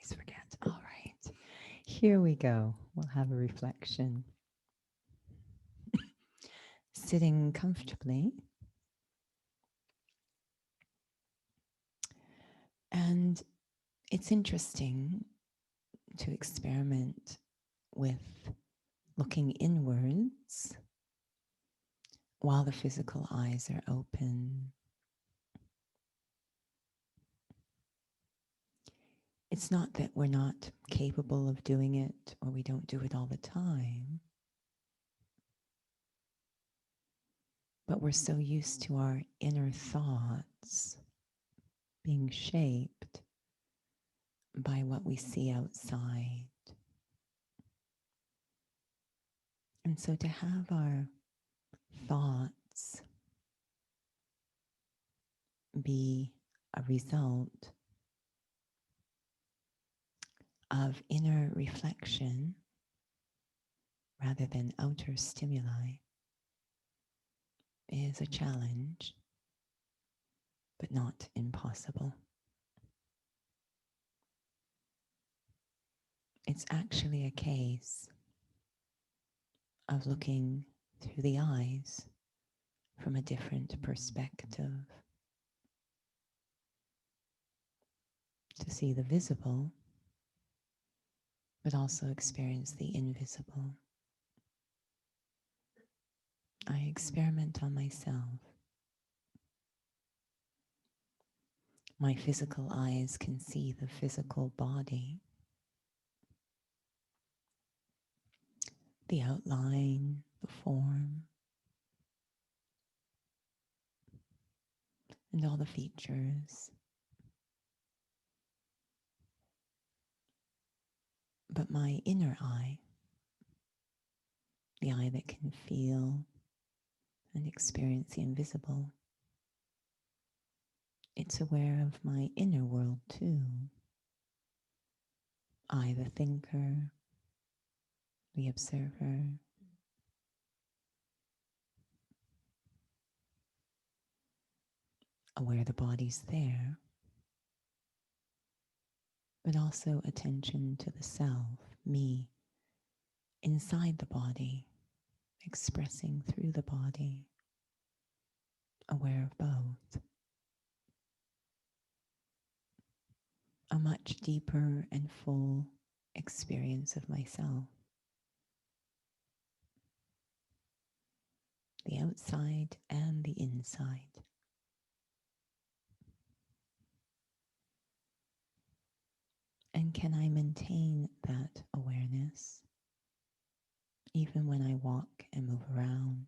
always forget. All right. Here we go. We'll have a reflection. Sitting comfortably. And it's interesting to experiment with looking inwards while the physical eyes are open. It's not that we're not capable of doing it or we don't do it all the time, but we're so used to our inner thoughts being shaped by what we see outside. And so to have our thoughts be a result of inner reflection rather than outer stimuli is a challenge, but not impossible. It's actually a case of looking through the eyes from a different perspective, to see the visible, but also experience the invisible. I experiment on myself. My physical eyes can see the physical body, the outline, the form, and all the features. But my inner eye, the eye that can feel and experience the invisible, it's aware of my inner world too. I, the thinker, the observer, aware the body's there, but also attention to the self, me, inside the body, expressing through the body, aware of both. A much deeper and full experience of myself. The outside and the inside. And can I maintain that awareness even when I walk and move around?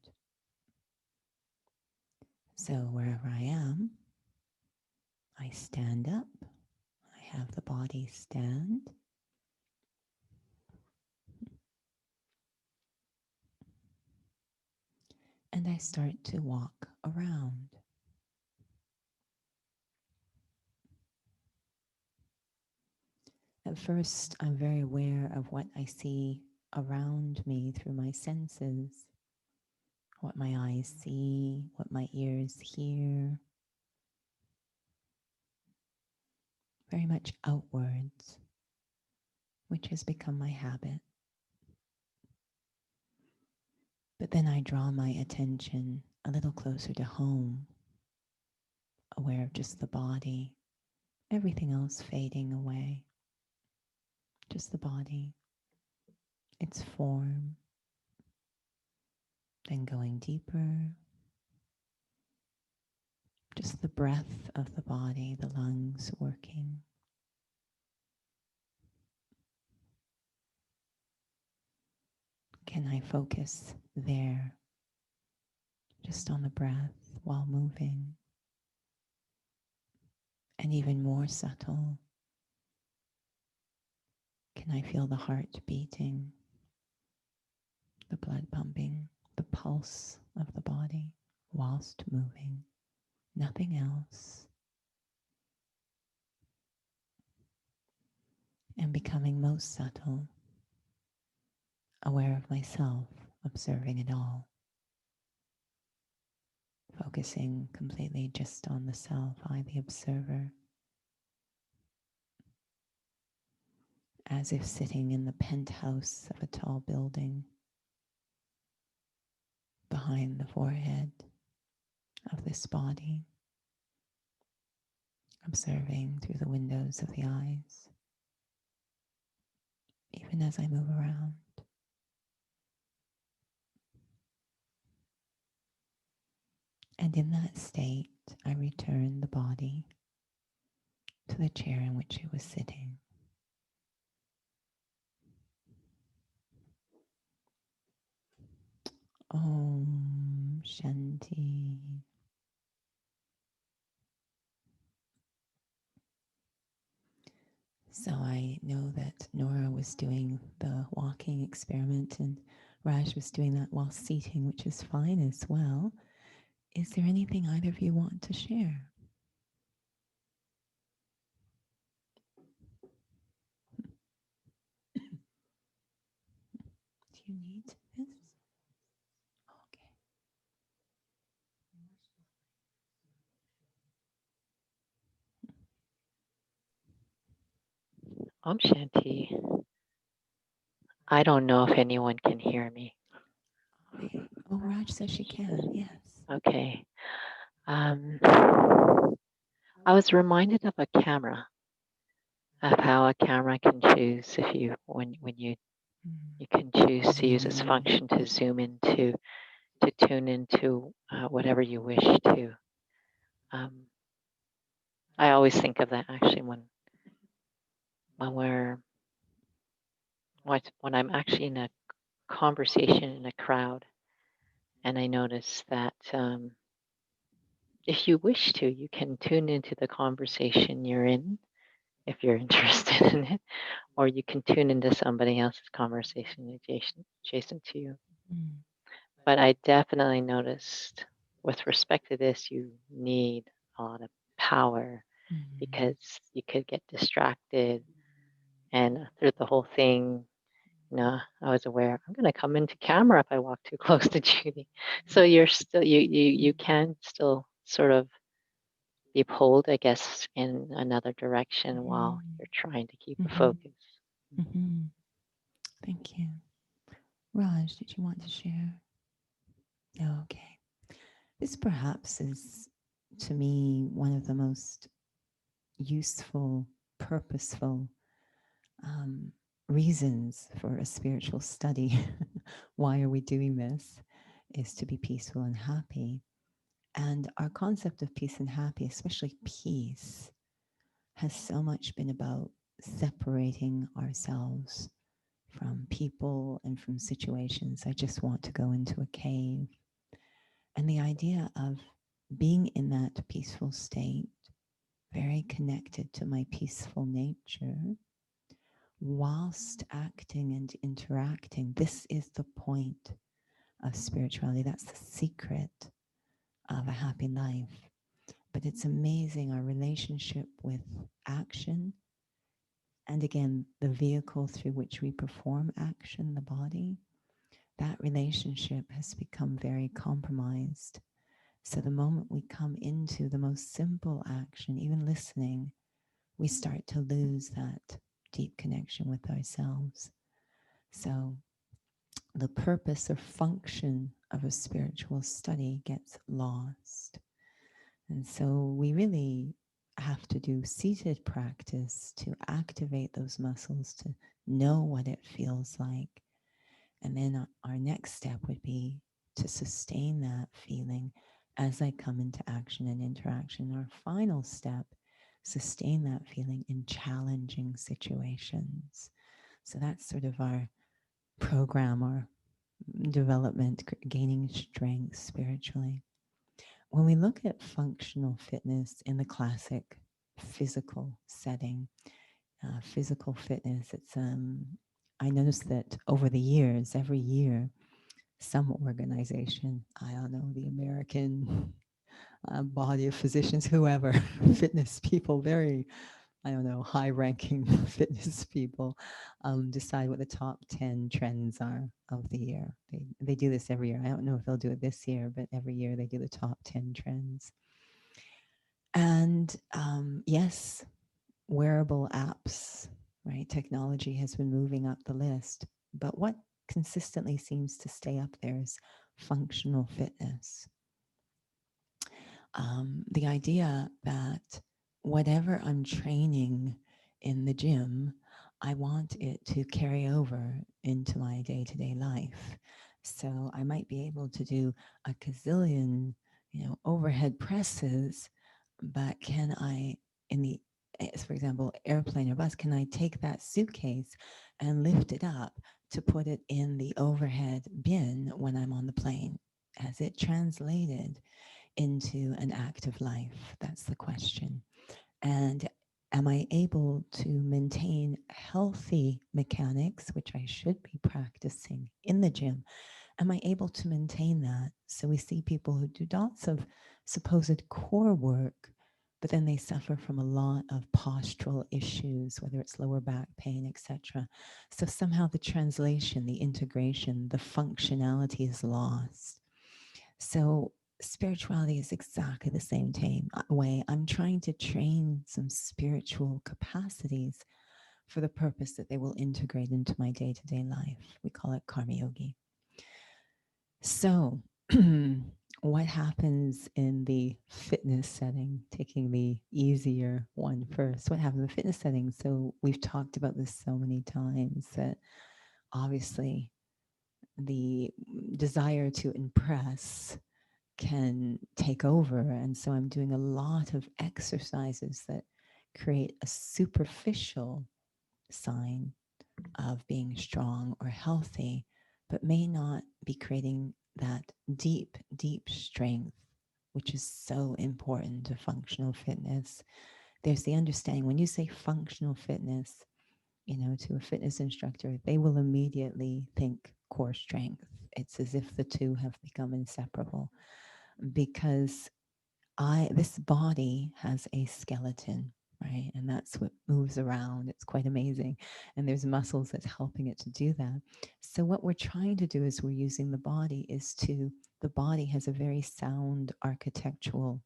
So wherever I am, I stand up, I have the body stand, and I start to walk around. At first, I'm very aware of what I see around me through my senses, what my eyes see, what my ears hear, very much outwards, which has become my habit. But then I draw my attention a little closer to home, aware of just the body, everything else fading away, just the body, its form, then going deeper, just the breath of the body, the lungs working. Can I focus there, just on the breath while moving? And even more subtle, can I feel the heart beating, the blood pumping, the pulse of the body whilst moving? Nothing else. And becoming most subtle, aware of myself, observing it all. Focusing completely just on the self, I, the observer. as if sitting in the penthouse of a tall building behind the forehead of this body, observing through the windows of the eyes, even as I move around. And in that state, I return the body to the chair in which it was sitting. Om Shanti. So I know that Nora was doing the walking experiment and Raj was doing that while seating, which is fine as well. Is there anything either of you want to share? Do you need this? Okay. Om Shanti. I don't know if anyone can hear me. Oh, Raj says she can, yes. Okay. I was reminded of a camera, of how a camera can choose if you when you can choose to use its function to zoom into, to tune into whatever you wish to. Um, I always think of that actually when we're when I'm actually in a conversation in a crowd, and I notice that if you wish to, you can tune into the conversation you're in if you're interested in it, or you can tune into somebody else's conversation adjacent to you. Mm. But I definitely noticed with respect to this, you need a lot of power because you could get distracted. And through the whole thing, I was aware I'm going to come into camera if I walk too close to Judy. So you're still you can still sort of be pulled, I guess, in another direction while you're trying to keep a focus. Mm-hmm. Thank you. Raj, did you want to share? No, okay. This perhaps is, to me, one of the most useful, purposeful reasons for a spiritual study. Why are we doing this? Is to be peaceful and happy. And our concept of peace and happy, especially peace, has so much been about separating ourselves from people and from situations. I just want to go into a cave. And the idea of being in that peaceful state, very connected to my peaceful nature, whilst acting and interacting, this is the point of spirituality. That's the secret of a happy life. But it's amazing our relationship with action. And again, the vehicle through which we perform action, the body, that relationship has become very compromised. So the moment we come into the most simple action, even listening, we start to lose that deep connection with ourselves. So the purpose or function of a spiritual study gets lost. And so we really have to do seated practice to activate those muscles, to know what it feels like. And then our next step would be to sustain that feeling as I come into action and interaction. Our final step, sustain that feeling in challenging situations. So that's sort of our program, our development, gaining strength spiritually. When we look at functional fitness in the classic physical setting, physical fitness, it's I noticed that over the years, every year, some organization, I don't know, the American body of physicians, whoever, fitness people, very, I don't know, high ranking fitness people, decide what the top 10 trends are of the year. They do this every year. I don't know if they'll do it this year, but every year they do the top 10 trends. And yes, wearable apps right? Technology has been moving up the list. But what consistently seems to stay up there is functional fitness. The idea that whatever I'm training in the gym, I want it to carry over into my day to day life. So I might be able to do a gazillion, overhead presses, but can I, in the, for example, airplane or bus, can I take that suitcase and lift it up to put it in the overhead bin when I'm on the plane? Has it translated into an active life? That's the question. And am I able to maintain healthy mechanics, which I should be practicing in the gym? Am I able to maintain that? So we see people who do lots of supposed core work, but then they suffer from a lot of postural issues, whether it's lower back pain, etc. So somehow the translation, the integration, the functionality is lost. So spirituality is exactly the same way. I'm trying to train some spiritual capacities for the purpose that they will integrate into my day-to-day life. We call it karma yogi. So what happens in the fitness setting, taking the easier one first? What happens in the fitness setting? So we've talked about this so many times that obviously the desire to impress can take over. And so I'm doing a lot of exercises that create a superficial sign of being strong or healthy, but may not be creating that deep, deep strength, which is so important to functional fitness. There's the understanding when you say functional fitness, to a fitness instructor, they will immediately think core strength. It's as if the two have become inseparable because this body has a skeleton, right? And that's what moves around. It's quite amazing. And there's muscles that's helping it to do that. So what we're trying to do is we're using the body the body has a very sound architectural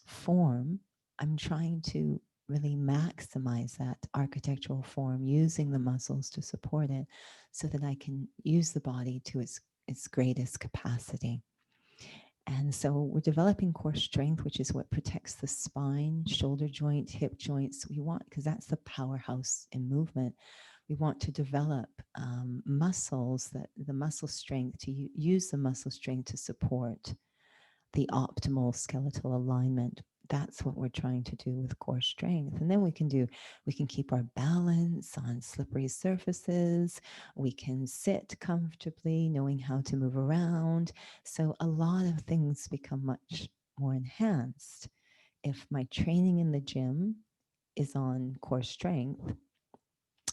form. I'm trying to really maximize that architectural form using the muscles to support it so that I can use the body to its greatest capacity. And so we're developing core strength, which is what protects the spine, shoulder joint, hip joints. We want, because that's the powerhouse in movement. We want to develop muscles, that the muscle strength, to use the muscle strength to support the optimal skeletal alignment. That's what we're trying to do with core strength. And then we can keep our balance on slippery surfaces. We can sit comfortably, knowing how to move around. So a lot of things become much more enhanced if my training in the gym is on core strength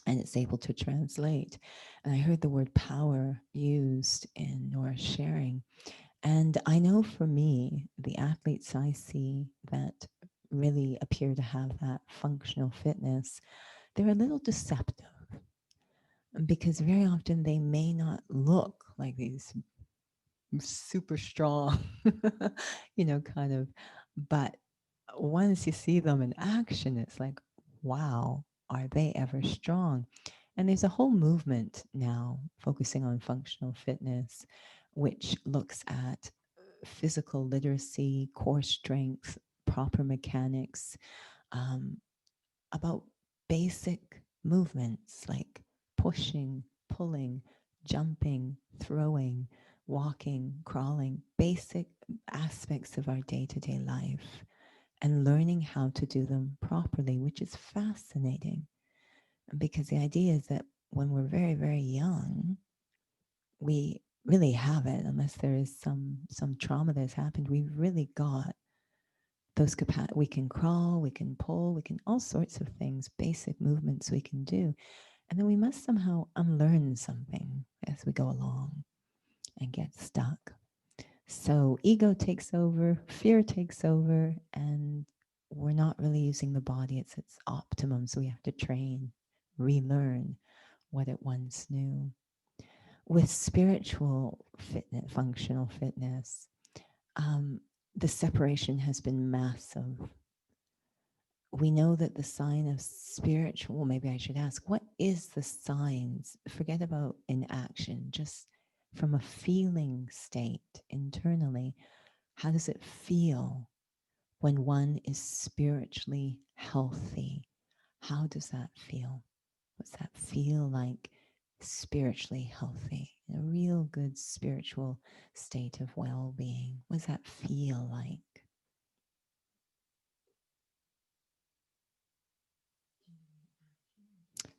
and it's able to translate. And I heard the word power used in Nora's sharing. And I know for me, the athletes I see that really appear to have that functional fitness, they're a little deceptive because very often they may not look like these super strong, kind of, but once you see them in action, it's like, wow, are they ever strong? And there's a whole movement now focusing on functional fitness, which looks at physical literacy, core strength, proper mechanics, um, about basic movements like pushing, pulling, jumping, throwing, walking, crawling, basic aspects of our day to day life, and learning how to do them properly, which is fascinating because the idea is that when we're very, very young, we really have it unless there is some trauma that's happened. We've really got those we can crawl, we can pull, we can all sorts of things, basic movements we can do. And then we must somehow unlearn something as we go along and get stuck. So ego takes over, fear takes over, and we're not really using the body at its optimum. So we have to train, relearn what it once knew. With spiritual fitness, functional fitness, um, the separation has been massive. we know that the sign of spiritual, well, maybe I should ask, what is the signs? Forget about in action, just from a feeling state internally. How does it feel when one is spiritually healthy? How does that feel? What's that feel like spiritually healthy? A real good spiritual state of well being. What does that feel like?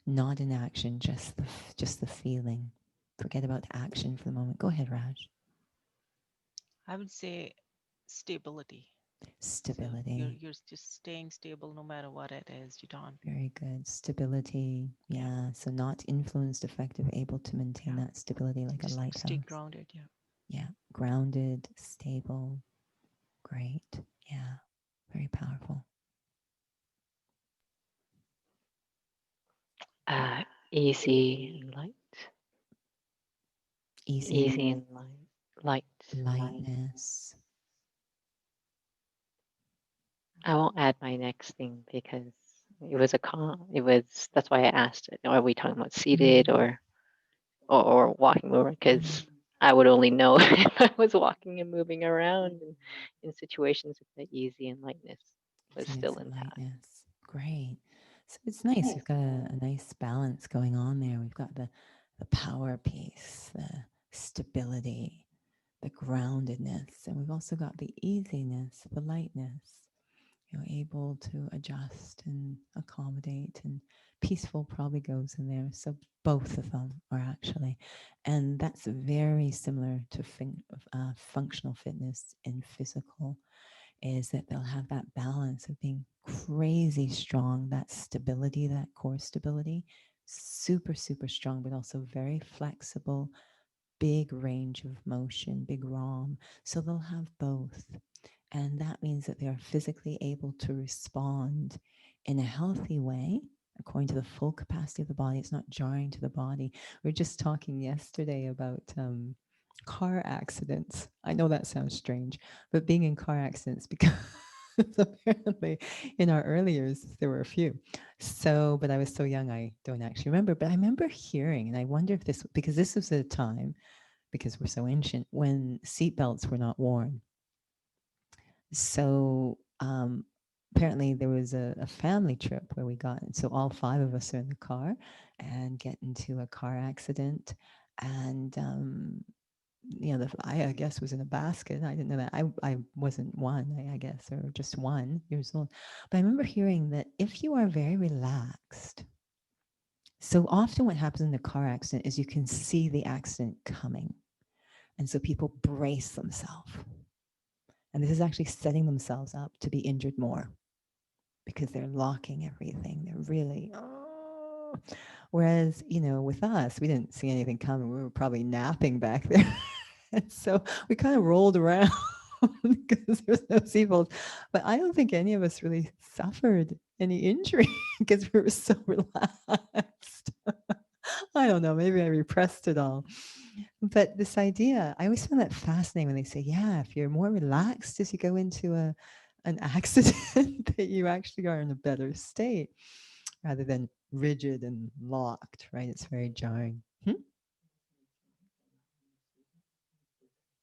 Not in action, just the feeling. Forget about action for the moment. Go ahead, Raj. I would say stability. So Stability. you're just staying stable no matter what it is. You don't, Very good. Stability. yeah, Yeah. So not influenced, effective, able to maintain yeah. that stability like a Just stay lighthouse. grounded. Yeah. Yeah. Grounded, stable. Great. Yeah. Very powerful. Uh, Easy and light. Easy. Easy and light. Light. Lightness. I won't add my next thing because it was a con. It was that's why I asked it. Are we talking about seated Mm. or walking movement? Mm. Because I would only know if I was walking and moving around in situations with the easy and lightness was Easiness still and intact. lightness. Great. So it's nice. We've got a nice balance going on there. We've got the power piece, the stability, the groundedness, and we've also got the easiness, the lightness. Able to adjust and accommodate, and peaceful probably goes in there. So both of them are actually, and that's very similar to functional fitness and physical, is that they'll have that balance of being crazy strong, that stability, that core stability, super, super strong, but also very flexible, big range of motion, big ROM. So they'll have both. And that means that they are physically able to respond in a healthy way according to the full capacity of the body. It's not jarring to the body. We were just talking yesterday about car accidents. I know that sounds strange, but being in car accidents, because apparently in our early years there were a few. So, but I was so young, I don't actually remember. But I remember hearing, and I wonder if this, because this was a time, because we're so ancient, when seatbelts were not worn. So apparently there was a family trip where we got, so all five of us are in the car and get into a car accident. And I guess was in a basket. I didn't know that. I wasn't one, I guess, or just 1 years old. But I remember hearing that if you are very relaxed, so often what happens in a car accident is you can see the accident coming. And so people brace themselves. And this is actually setting themselves up to be injured more because they're locking everything. They're really, oh. Whereas, with us, we didn't see anything coming. We were probably napping back there. And so we kind of rolled around because there was no seatbelts. But I don't think any of us really suffered any injury because we were so relaxed. I don't know. Maybe I repressed it all. But this idea, I always find that fascinating when they say, yeah, if you're more relaxed as you go into an accident, that you actually are in a better state rather than rigid and locked, right? It's very jarring.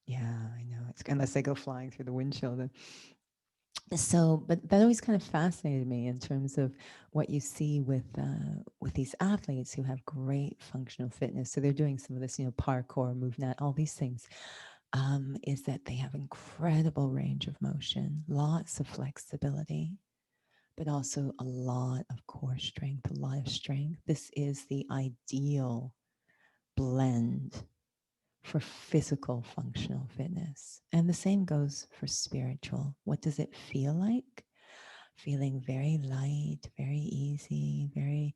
Yeah, I know. It's unless they go flying through the windshield. So, but that always kind of fascinated me in terms of what you see with these athletes who have great functional fitness. So they're doing some of this, parkour, MoveNet, all these things. Is that they have incredible range of motion, lots of flexibility, but also a lot of core strength, a lot of strength. This is the ideal blend for physical functional fitness. And the same goes for spiritual. What does it feel like? Feeling very light, very easy, very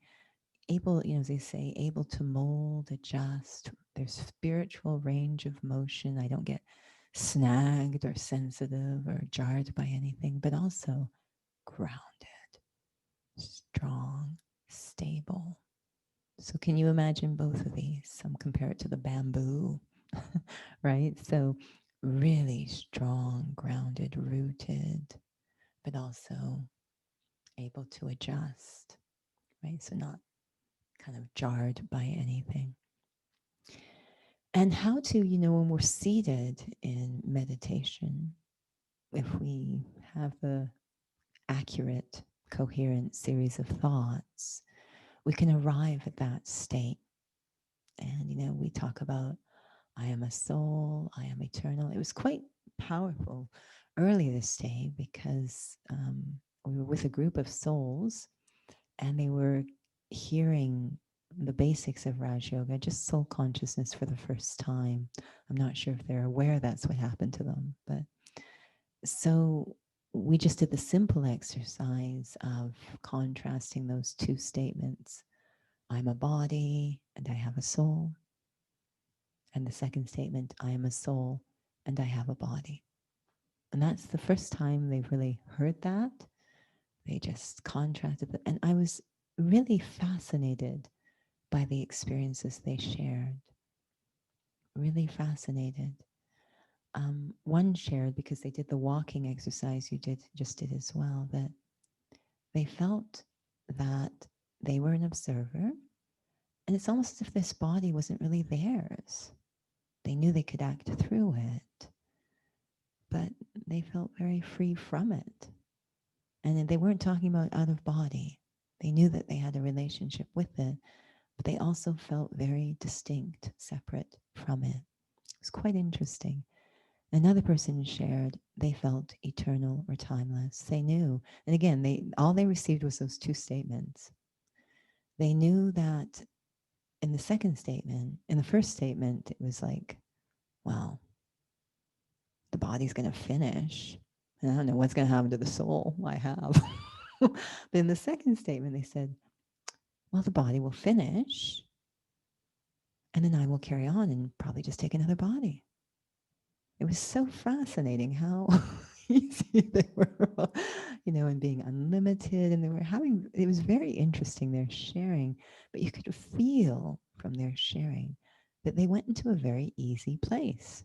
able, as they say, able to mold, adjust. There's spiritual range of motion. I don't get snagged or sensitive or jarred by anything, but also grounded, strong, stable. So, can you imagine both of these? Some compare it to the bamboo, right? So, really strong, grounded, rooted, but also able to adjust, right? So not kind of jarred by anything. And how to, when we're seated in meditation, if we have a accurate, coherent series of thoughts, we can arrive at that state. And, we talk about, I am a soul, I am eternal. It was quite powerful early this day because we were with a group of souls and they were hearing the basics of Raj Yoga, just soul consciousness for the first time. I'm not sure if they're aware that's what happened to them, but so we just did the simple exercise of contrasting those two statements. I'm a body and I have a soul. And the second statement, I am a soul and I have a body. And that's the first time they've really heard that. They just contrasted it. And I was really fascinated by the experiences they shared. Really fascinated. One shared, because they did the walking exercise you just did as well, that they felt that they were an observer, and it's almost as if this body wasn't really theirs. They knew they could act through it, but they felt very free from it. And they weren't talking about out of body. They knew that they had a relationship with it, but they also felt very distinct, separate from it. It was quite interesting. Another person shared they felt eternal or timeless. They knew, and again, all they received was those two statements. They knew that in the second statement, in the first statement, it was like, well, the body's going to finish. And I don't know what's going to happen to the soul. I have. But in the second statement, they said, well, the body will finish, and then I will carry on and probably just take another body. It was so fascinating how easy they were, and being unlimited. And it was very interesting, their sharing, but you could feel from their sharing that they went into a very easy place.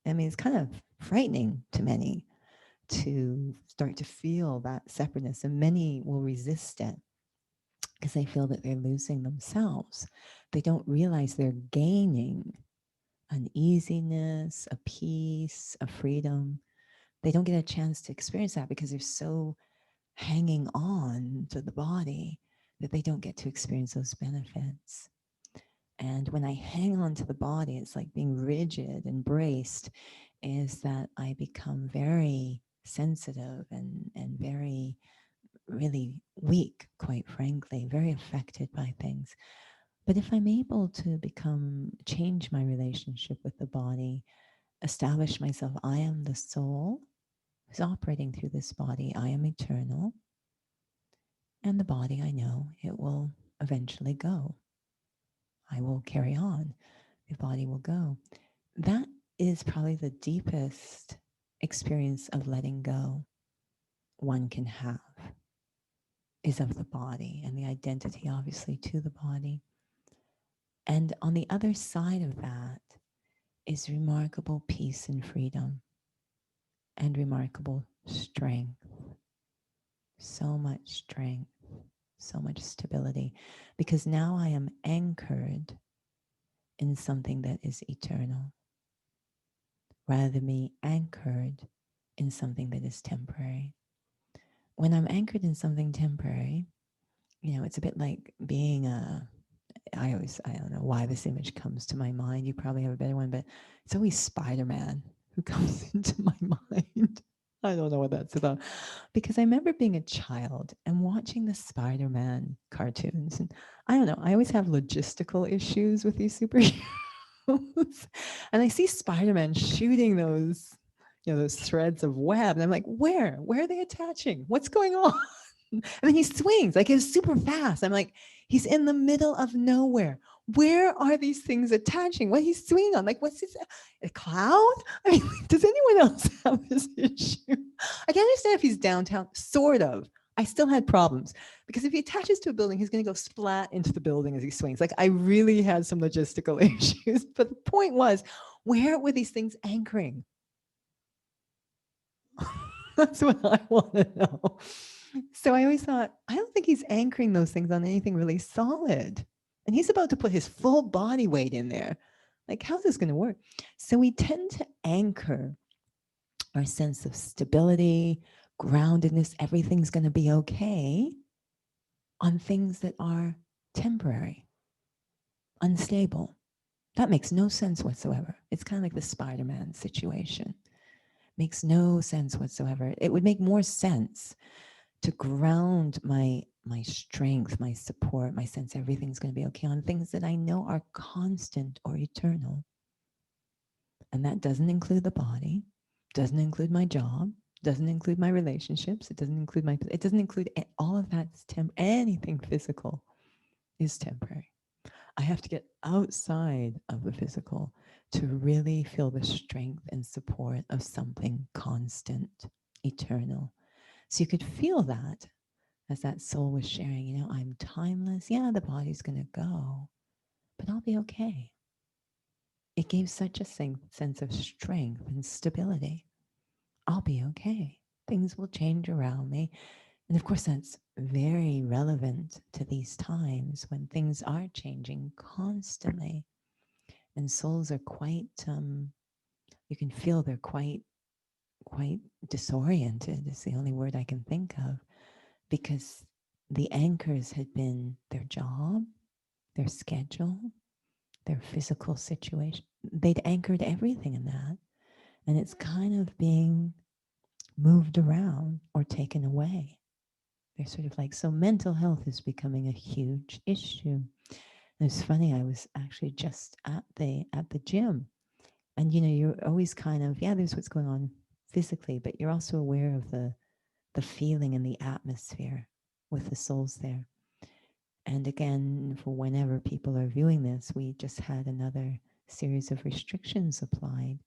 I mean, it's kind of frightening to many to start to feel that separateness, and many will resist it because they feel that they're losing themselves. They don't realize they're gaining an easiness, a peace, a freedom. They don't get a chance to experience that because they're so hanging on to the body that they don't get to experience those benefits. And when I hang on to the body, it's like being rigid and braced, is that I become very sensitive and very, really weak, quite frankly, very affected by things. But if I'm able to change my relationship with the body, establish myself, I am the soul who's operating through this body, I am eternal, and the body, I know it will eventually go. I will carry on, the body will go. That is probably the deepest experience of letting go one can have, is of the body and the identity, obviously, to the body. And on the other side of that is remarkable peace and freedom and remarkable strength. So much strength, so much stability, because now I am anchored in something that is eternal, rather than being anchored in something that is temporary. When I'm anchored in something temporary, it's a bit like being I don't know why this image comes to my mind. You probably have a better one, but it's always Spider-Man who comes into my mind. I don't know what that's about. Because I remember being a child and watching the Spider-Man cartoons. And I don't know, I always have logistical issues with these superheroes. And I see Spider-Man shooting those threads of web. And I'm like, where are they attaching? What's going on? And then he swings, like it's super fast. I'm like, he's in the middle of nowhere. Where are these things attaching? What he's swinging on? Like, what's this? A cloud? I mean, does anyone else have this issue? I can understand if he's downtown, sort of. I still had problems because if he attaches to a building, he's going to go splat into the building as he swings. Like, I really had some logistical issues. But the point was, where were these things anchoring? That's what I want to know. So I always thought, I don't think he's anchoring those things on anything really solid. And he's about to put his full body weight in there. Like, how's this going to work? So we tend to anchor our sense of stability, groundedness, everything's going to be okay on things that are temporary, unstable. That makes no sense whatsoever. It's kind of like the Spider-Man situation. Makes no sense whatsoever. It would make more sense to ground my strength, my support, my sense everything's going to be okay on things that I know are constant or eternal. And that doesn't include the body, doesn't include my job, doesn't include my relationships, it doesn't include all of that's anything physical is temporary. I have to get outside of the physical to really feel the strength and support of something constant, eternal. So you could feel that as that soul was sharing, you know, I'm timeless. Yeah, the body's going to go, but I'll be okay. It gave such a sense of strength and stability. I'll be okay. Things will change around me. And of course, that's very relevant to these times when things are changing constantly. And souls are quite, you can feel they're quite disoriented is the only word I can think of, because the anchors had been their job, their schedule, their physical situation. They'd anchored everything in that. And it's kind of being moved around or taken away. They're sort of like, so mental health is becoming a huge issue. And it's funny, I was actually just at the gym. And you know, you're always kind of, yeah, there's what's going on physically, but you're also aware of the feeling and the atmosphere with the souls there. And again, for whenever people are viewing this, we just had another series of restrictions applied.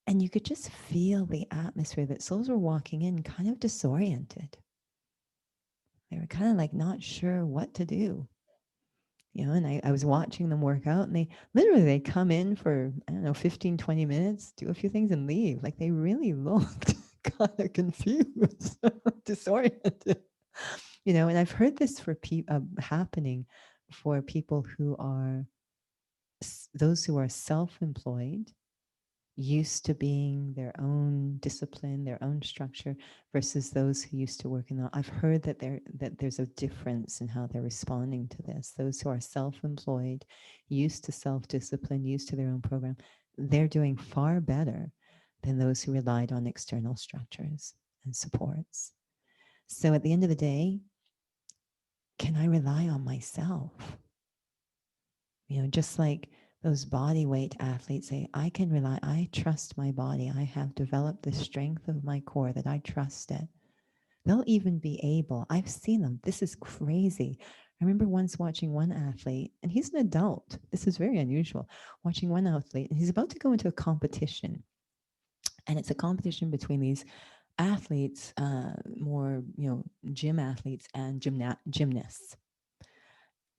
And you could just feel the atmosphere that souls were walking in kind of disoriented. They were kind of like not sure what to do. You know, and I was watching them work out, and they come in for, I don't know, 15, 20 minutes, do a few things and leave. Like they really looked kind of confused, disoriented. You know, and I've heard this for happening for people who are, those who are self-employed, used to being their own discipline, their own structure, versus those who used to work in the, I've heard that there's a difference in how they're responding to this. Those who are self-employed, used to self-discipline, used to their own program, they're doing far better than those who relied on external structures and supports. So at the end of the day, can I rely on myself? You know, just like those body weight athletes say, I trust my body. I have developed the strength of my core that I trust it. They'll even be able, I've seen them. This is crazy. I remember once watching one athlete, and he's an adult. This is very unusual. Watching one athlete, and he's about to go into a competition. And it's a competition between these athletes, more, you know, gym athletes and gymnasts.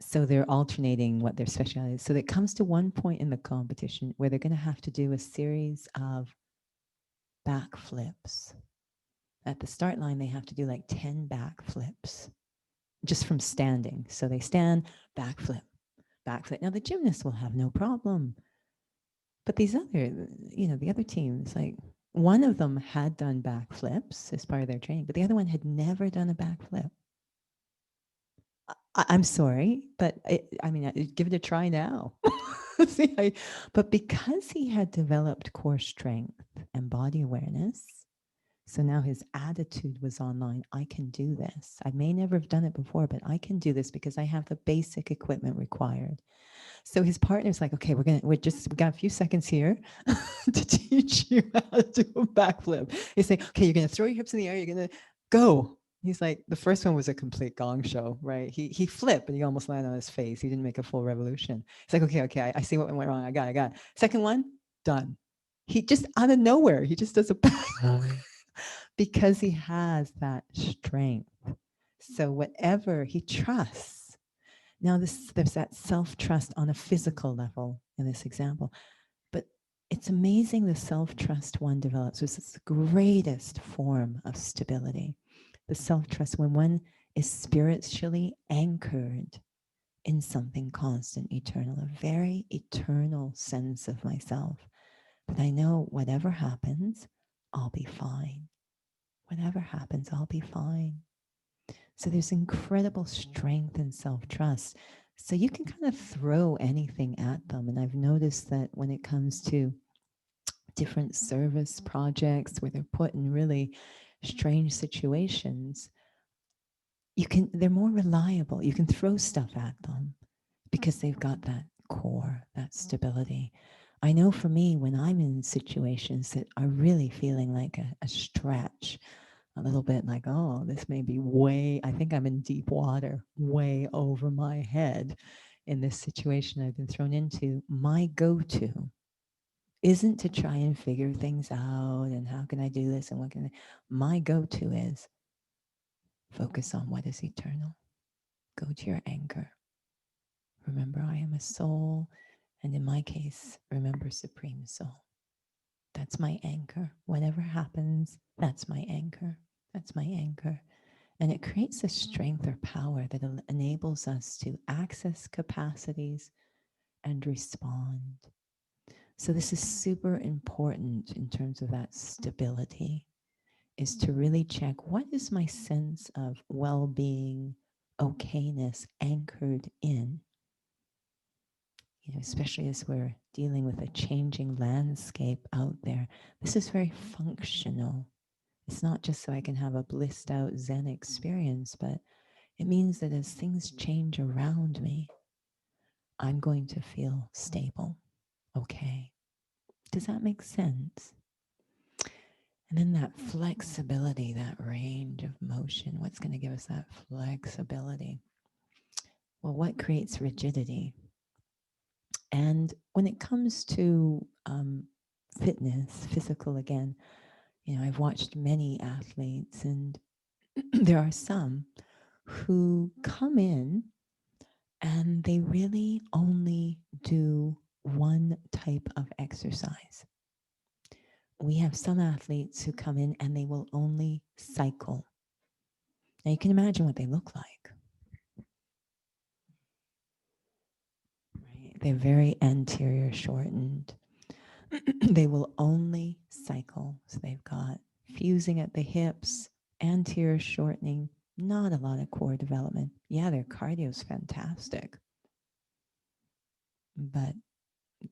So they're alternating what their specialty is. So it comes to one point in the competition where they're going to have to do a series of backflips. At the start line, they have to do like 10 backflips just from standing. So they stand, backflip, backflip. Now the gymnast will have no problem. But these other, you know, the other teams, like one of them had done backflips as part of their training, but the other one had never done a backflip. I'm sorry, but I mean, give it a try now. See, but because he had developed core strength and body awareness, so now his attitude was online. I can do this. I may never have done it before, but I can do this because I have the basic equipment required. So his partner's like, okay, we got a few seconds here to teach you how to do a backflip. He's saying, okay, you're going to throw your hips in the air. You're going to go. He's like, the first one was a complete gong show, right? He flipped, but he almost landed on his face. He didn't make a full revolution. He's like, okay, I see what went wrong. I got it. Second one, done. He just out of nowhere, he just does a backflip because he has that strength. So whatever he trusts. Now there's that self-trust on a physical level in this example, but it's amazing the self-trust one develops. It's the greatest form of stability. the self-trust, when one is spiritually anchored in something constant, eternal, a very eternal sense of myself, that I know whatever happens, I'll be fine. Whatever happens, I'll be fine. So there's incredible strength in self-trust. So you can kind of throw anything at them. And I've noticed that when it comes to different service projects where they're put in really strange situations, they're more reliable. You can throw stuff at them because they've got that core, that stability. I know for me, when I'm in situations that are really feeling like a stretch, a little bit like, oh, this may be I think I'm in deep water, way over my head in this situation I've been thrown into, my go-to isn't to try and figure things out and how can I do this and what can I, my go-to is focus on what is eternal. Go to your anchor. Remember, I am a soul, and in my case, remember Supreme Soul. That's my anchor. Whatever happens, that's my anchor. That's my anchor. And it creates a strength or power that enables us to access capacities and respond. So this is super important in terms of that stability, is to really check, what is my sense of well-being, okayness anchored in? You know, especially as we're dealing with a changing landscape out there. This is very functional. It's not just so I can have a blissed out Zen experience, but it means that as things change around me, I'm going to feel stable. Okay. Does that make sense? And then that flexibility, that range of motion, what's going to give us that flexibility? Well, what creates rigidity? And when it comes to fitness, physical again, you know, I've watched many athletes, and there are some who come in and they really only do one type of exercise. We have some athletes who come in and they will only cycle. Now you can imagine what they look like. Right? They're very anterior shortened. They will only cycle. So they've got fusing at the hips, anterior shortening, not a lot of core development. Yeah, their cardio is fantastic, but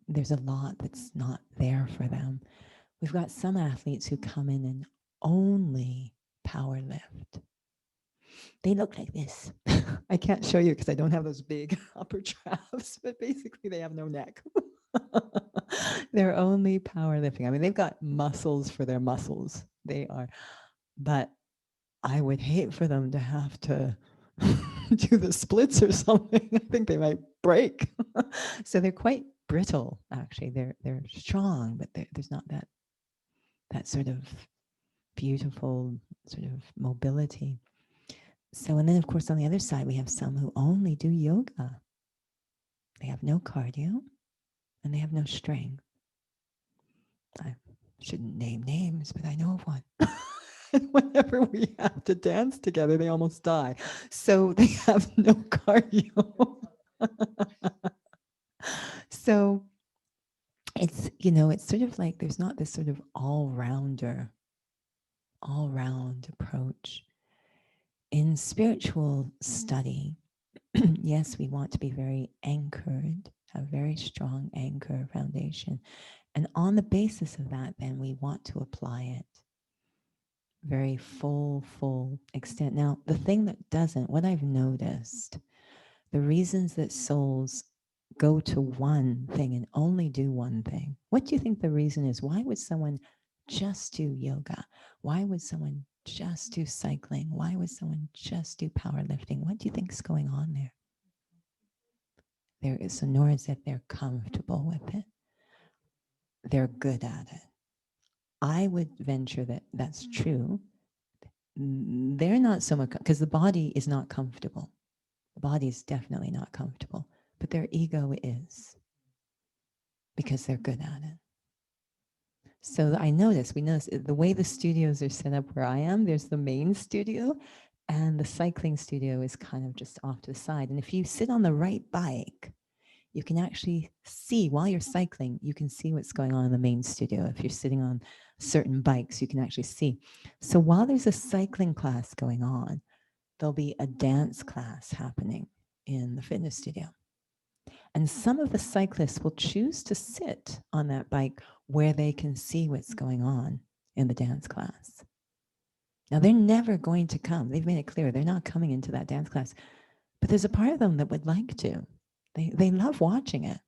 there's a lot that's not there for them. We've got some athletes who come in and only power lift. They look like this. I can't show you because I don't have those big upper traps, but basically they have no neck. They're only powerlifting. I mean, they've got muscles for their muscles. They are, but I would hate for them to have to do the splits or something. I think they might break. So they're quite brittle, actually. They're strong, but there's not that sort of beautiful sort of mobility. So, and then of course on the other side, we have some who only do yoga. They have no cardio and they have no strength. I shouldn't name names, but I know of one. And whenever we have to dance together, they almost die. So they have no cardio. So it's, you know, it's sort of like there's not this sort of all-round approach. In spiritual study, yes, we want to be very anchored, a very strong anchor foundation. And on the basis of that, then we want to apply it very full extent. Now, the thing that doesn't, what I've noticed, the reasons that souls go to one thing and only do one thing, what do you think the reason is? Why would someone just do yoga? Why would someone just do cycling? Why would someone just do powerlifting? What do you think is going on there? There is, nor is that they're comfortable with it. They're good at it. I would venture that that's true. They're not so much, because the body is not comfortable. The body is definitely not comfortable, but their ego is, because they're good at it. So we notice the way the studios are set up where I am, there's the main studio and the cycling studio is kind of just off to the side. And if you sit on the right bike, you can actually see while you're cycling, you can see what's going on in the main studio. If you're sitting on certain bikes, you can actually see. So while there's a cycling class going on, there'll be a dance class happening in the fitness studio. And some of the cyclists will choose to sit on that bike where they can see what's going on in the dance class. Now, they're never going to come. They've made it clear they're not coming into that dance class. But there's a part of them that would like to. They love watching it.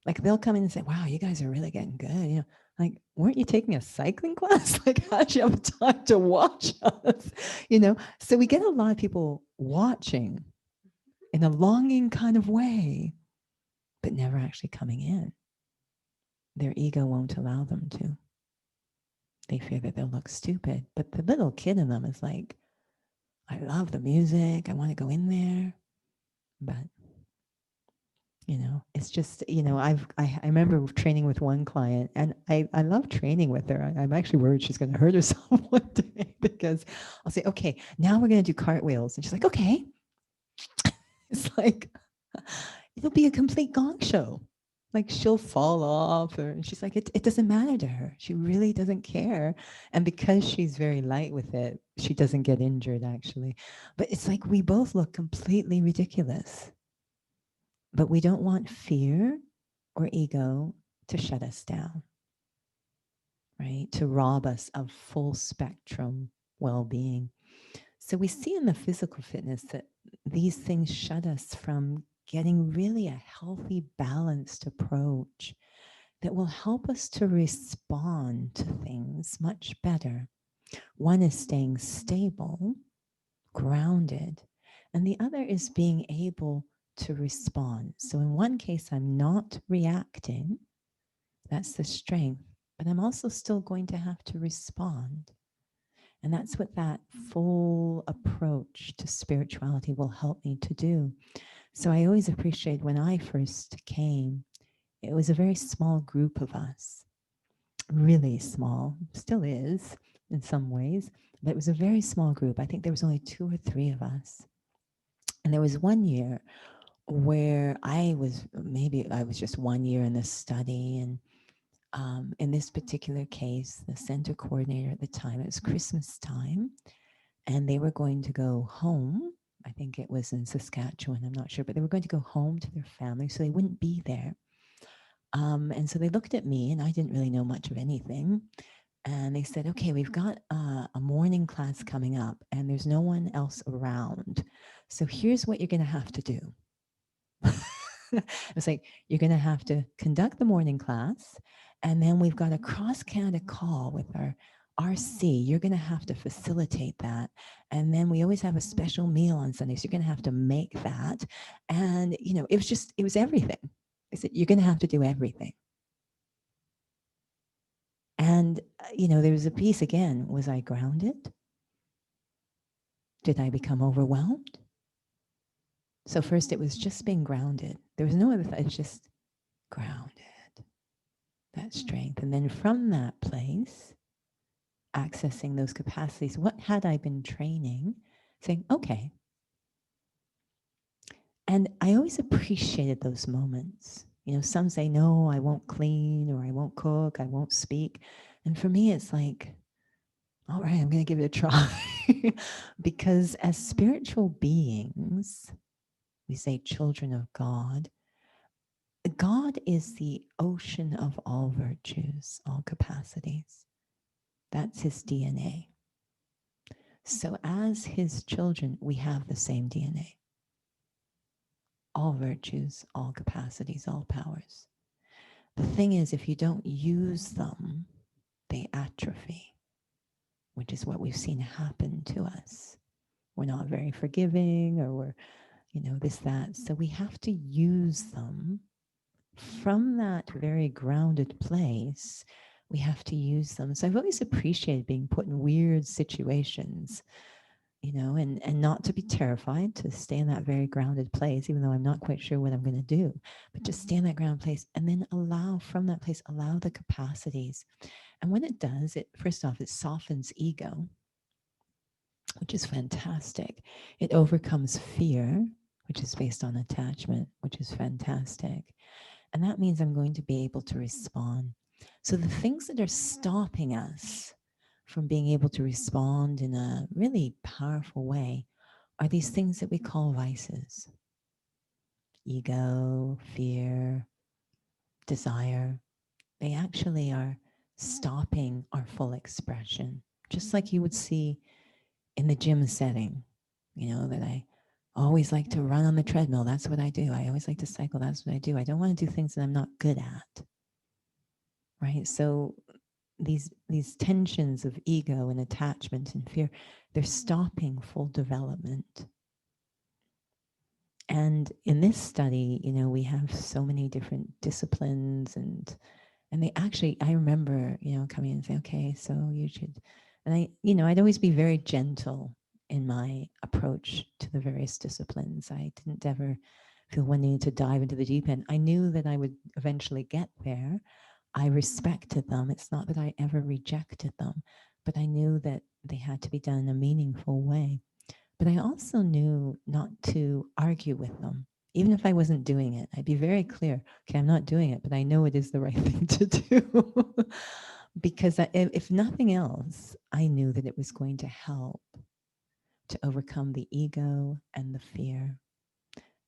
Like they'll come in and say, wow, you guys are really getting good. You know, like, weren't you taking a cycling class? Like, how'd you have time to watch us? You know, so we get a lot of people watching in a longing kind of way, but never actually coming in. Their ego won't allow them to. They fear that they'll look stupid. But the little kid in them is like, I love the music. I want to go in there. But, you know, it's just, you know, I remember training with one client and I love training with her. I'm actually worried she's going to hurt herself one day because I'll say, okay, now we're going to do cartwheels. And she's like, okay. It's like, it'll be a complete gong show. Like she'll fall off and she's like, it doesn't matter to her. She really doesn't care. And because she's very light with it, she doesn't get injured actually. But it's like we both look completely ridiculous. But we don't want fear or ego to shut us down, right? To rob us of full spectrum well-being. So we see in the physical fitness that these things shut us from getting really a healthy, balanced approach that will help us to respond to things much better. One is staying stable, grounded, and the other is being able to respond. So in one case, I'm not reacting. That's the strength, but I'm also still going to have to respond. And that's what that full approach to spirituality will help me to do. So I always appreciate when I first came, it was a very small group of us, really small, still is in some ways, but it was a very small group. I think there was only 2 or 3 of us. And there was one year where I was just 1 year in this study. And in this particular case, the center coordinator at the time, it was Christmas time, and they were going to go home. I think it was in Saskatchewan, I'm not sure, but they were going to go home to their family, so they wouldn't be there. And so they looked at me, and I didn't really know much of anything. And they said, okay, we've got a morning class coming up, and there's no one else around. So here's what you're going to have to do. It's like, you're going to have to conduct the morning class, and then we've got a cross-Canada call with our RC. You're going to have to facilitate that. And then we always have a special meal on Sundays. You're going to have to make that. And, you know, it was everything. I said, you're going to have to do everything. And, you know, there was a piece again. Was I grounded? Did I become overwhelmed? So first it was just being grounded. There was no other thought. It was just grounded, that strength. And then from that place, accessing those capacities, what had I been training? Saying, okay. And I always appreciated those moments. You know, some say, no, I won't clean, or I won't cook, I won't speak. And for me, it's like, all right, I'm going to give it a try. Because as spiritual beings, we say children of God, God is the ocean of all virtues, all capacities. That's his DNA. So as his children, we have the same DNA. All virtues, all capacities, all powers. The thing is, if you don't use them, they atrophy, which is what we've seen happen to us. We're not very forgiving, or we're, you know, this, that. So we have to use them from that very grounded place. We have to use them. So I've always appreciated being put in weird situations, and not to be terrified, to stay in that very grounded place, even though I'm not quite sure what I'm going to do, but just stay in that grounded place and then from that place, allow the capacities. And when it does, first off, it softens ego, which is fantastic. It overcomes fear, which is based on attachment, which is fantastic. And that means I'm going to be able to respond. So the things that are stopping us from being able to respond in a really powerful way are these things that we call vices. Ego, fear, desire. They actually are stopping our full expression, just like you would see in the gym setting, that I always like to run on the treadmill. That's what I do. I always like to cycle. That's what I do. I don't want to do things that I'm not good at. Right? So these tensions of ego and attachment and fear, they're stopping full development. And in this study, we have so many different disciplines and they actually, I remember, coming in and saying, okay, so you should, and I'd always be very gentle in my approach to the various disciplines. I didn't ever feel one needed to dive into the deep end. I knew that I would eventually get there. I respected them. It's not that I ever rejected them, but I knew that they had to be done in a meaningful way. But I also knew not to argue with them. Even if I wasn't doing it, I'd be very clear, okay, I'm not doing it, but I know it is the right thing to do. Because if nothing else, I knew that it was going to help to overcome the ego and the fear.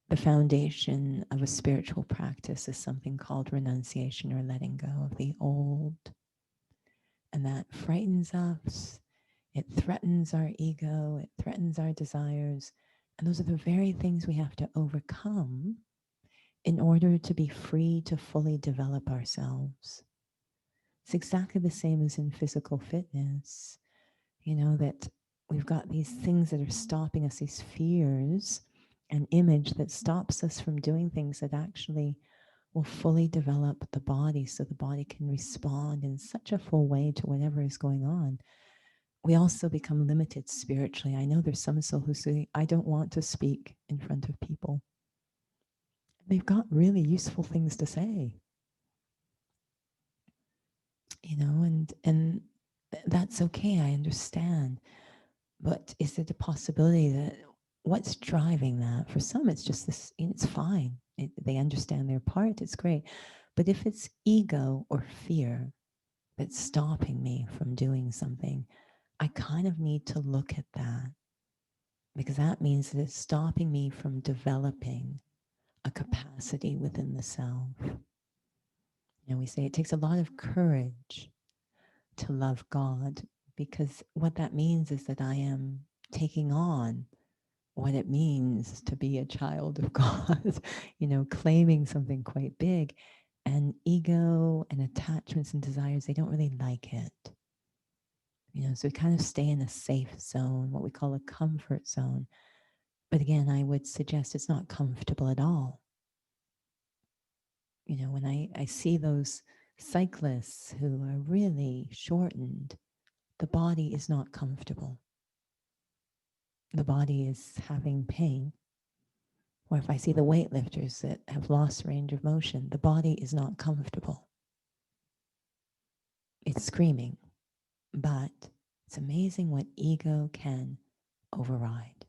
The foundation of a spiritual practice is something called renunciation, or letting go of the old. And that frightens us. It threatens our ego. It threatens our desires. And those are the very things we have to overcome in order to be free to fully develop ourselves. It's exactly the same as in physical fitness, that we've got these things that are stopping us, these fears, an image that stops us from doing things that actually will fully develop the body so the body can respond in such a full way to whatever is going on. We also become limited spiritually. I know there's some soul who say, I don't want to speak in front of people. They've got really useful things to say. And that's okay, I understand. But is it a possibility that what's driving that? For some, it's just this, it's fine. They understand their part, it's great. But if it's ego or fear that's stopping me from doing something, I kind of need to look at that, because that means that it's stopping me from developing a capacity within the self. We say it takes a lot of courage to love God, because what that means is that I am taking on what it means to be a child of God, claiming something quite big. And ego and attachments and desires, they don't really like it. So we kind of stay in a safe zone, what we call a comfort zone. But again, I would suggest it's not comfortable at all. When I see those cyclists who are really shortened, the body is not comfortable. The body is having pain. Or if I see the weightlifters that have lost range of motion, the body is not comfortable. It's screaming, but it's amazing what ego can override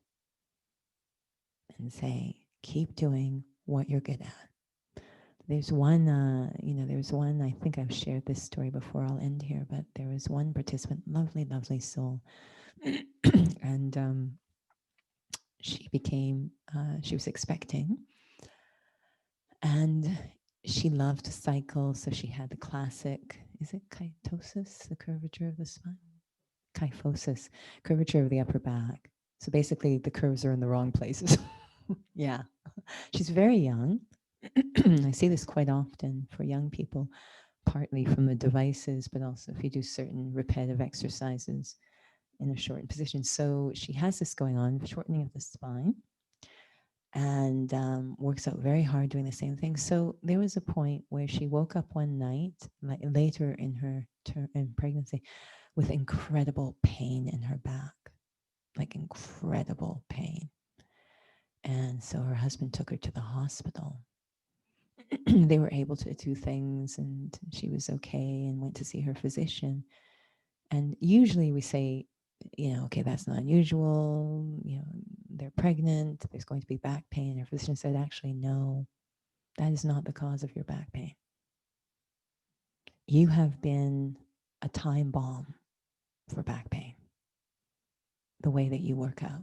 and say, keep doing what you're good at. There's one, I think I've shared this story before, I'll end here, but there was one participant, lovely, lovely soul. And she was expecting, and she loved to cycle. So she had the classic, is it kyphosis, the curvature of the spine? Kyphosis, curvature of the upper back. So basically the curves are in the wrong places. Yeah. She's very young. I see this quite often for young people, partly from the devices, but also if you do certain repetitive exercises in a shortened position. So she has this going on, shortening of the spine, and works out very hard doing the same thing. So there was a point where she woke up one night, like later in her in pregnancy, with incredible pain in her back. like incredible pain. And so her husband took her to the hospital. They were able to do things and she was okay and went to see her physician. And usually we say, okay, that's not unusual. They're pregnant. There's going to be back pain. And her physician said, actually, no, that is not the cause of your back pain. You have been a time bomb for back pain, the way that you work out.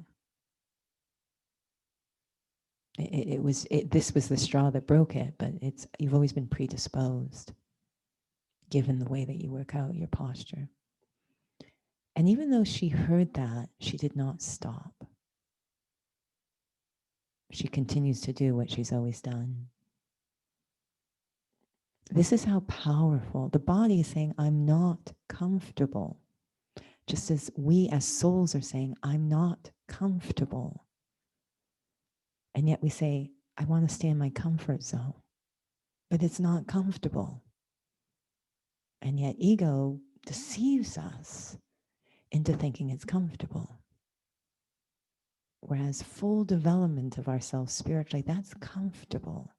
This was the straw that broke it, but you've always been predisposed, given the way that you work out, your posture. And even though she heard that, she did not stop. She continues to do what she's always done. This is how powerful the body is saying, I'm not comfortable. Just as we as souls are saying, I'm not comfortable. And yet we say, I want to stay in my comfort zone, but it's not comfortable. And yet ego deceives us into thinking it's comfortable. Whereas full development of ourselves spiritually, that's comfortable.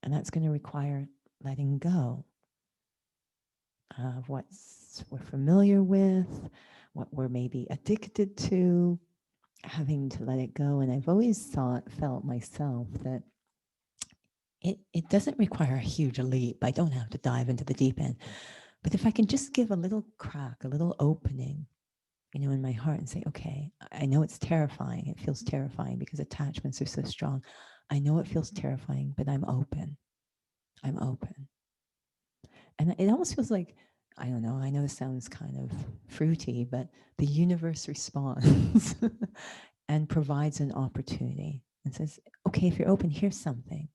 And that's going to require letting go of what we're familiar with, what we're maybe addicted to, having to let it go. And I've always felt myself that it doesn't require a huge leap. I don't have to dive into the deep end. But if I can just give a little crack, a little opening, in my heart and say, okay, I know it's terrifying. It feels terrifying because attachments are so strong. I know it feels terrifying, but I'm open. I'm open. And it almost feels like, I don't know, I know this sounds kind of fruity, but the universe responds and provides an opportunity and says, okay, if you're open, here's something.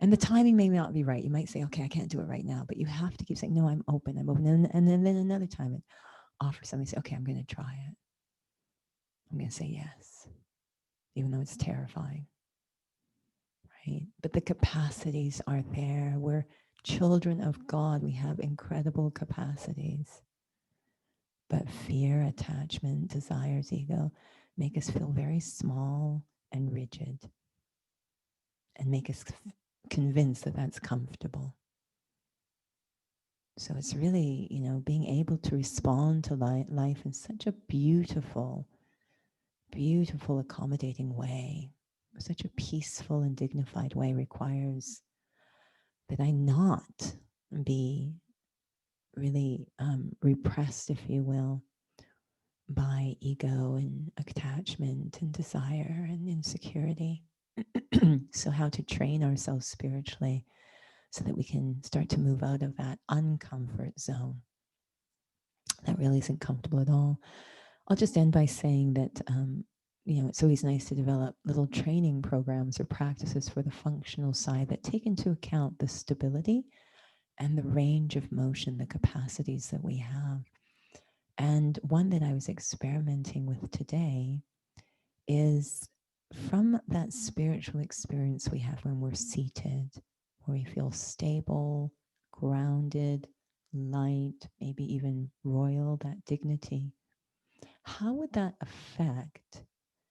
And the timing may not be right. You might say, okay, I can't do it right now, but you have to keep saying, no, I'm open, I'm open. And then another time it offers something, say, okay, I'm going to try it. I'm going to say yes, even though it's terrifying, right? But the capacities are there. We're children of God. We have incredible capacities. But fear, attachment, desires, ego make us feel very small and rigid and make us convinced that that's comfortable. So it's really, being able to respond to life in such a beautiful, beautiful, accommodating way, such a peaceful and dignified way requires that I not be really repressed, if you will, by ego and attachment and desire and insecurity. So how to train ourselves spiritually so that we can start to move out of that uncomfort zone that really isn't comfortable at all. I'll just end by saying that it's always nice to develop little training programs or practices for the functional side that take into account the stability and the range of motion, the capacities that we have. And one that I was experimenting with today is from that spiritual experience we have when we're seated, where we feel stable, grounded, light, maybe even royal, that dignity. How would that affect